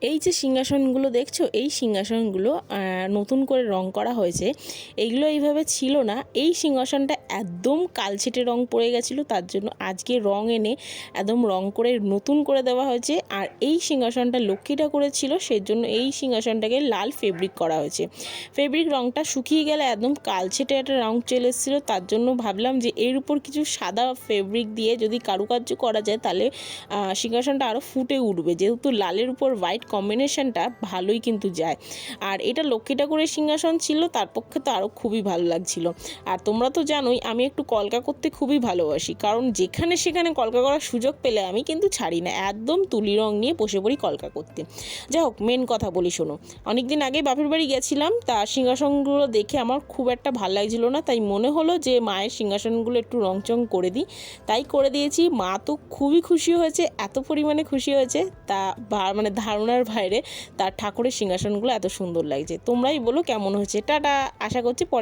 এই যে সিংহাসনগুলো দেখছো, এই সিংহাসনগুলো নতুন করে রং করা হয়েছে। এইগুলো এইভাবে ছিল না। এই সিংহাসনটা একদম কালচেটে রং পড়ে গেছিলো, তার জন্য আজকে রং এনে একদম রং করে নতুন করে দেওয়া হয়েছে। আর এই সিংহাসনটা লক্ষ্মী ঠাকুরের ছিল, সেই জন্য এই সিংহাসনটাকে লাল ফেব্রিক করা হয়েছে। ফেব্রিক রংটা শুকিয়ে গেলে একদম কালচেটে একটা রং চলে এসেছিলো, তার জন্য ভাবলাম যে এর উপর কিছু সাদা ফেব্রিক দিয়ে যদি কারুকার্য করা যায় তাহলে সিংহাসনটা আরও ফুটে উঠবে, যেহেতু লালের উপর হোয়াইট কম্বিনেশনটা ভালোই কিন্তু যায়। আর এটা লক্ষ্মী ঠাকুরের সিংহাসন ছিল, তার পক্ষে তো আরও খুবই ভালো লাগছিল। আর তোমরা তো জানোই আমি একটু কলকা করতে খুবই ভালোবাসি, কারণ যেখানে সেখানে কলকা করার সুযোগ পেলে আমি কিন্তু ছাড়ি না, একদম তুলি রং নিয়ে বসে পড়ি কলকা করতে। যাই হোক, মেন কথা বলি শোনো। অনেকদিন আগে বাপের বাড়ি গেছিলাম, তার সিংহাসনগুলো দেখে আমার খুব একটা ভালো লাগছিল না, তাই মনে হলো যে মায়ের সিংহাসনগুলো একটু রংচং করে দিই, তাই করে দিয়েছি। মা তো খুবই খুশি হয়েছে, এত পরিমাণে খুশি হয়েছে তা মানে ধারণার বাইরে। তার ঠাকুরের সিংহাসনগুলো এত সুন্দর লাগছে। তোমরাই বলো কেমন হয়েছে। টাটা, আশা করছি পরে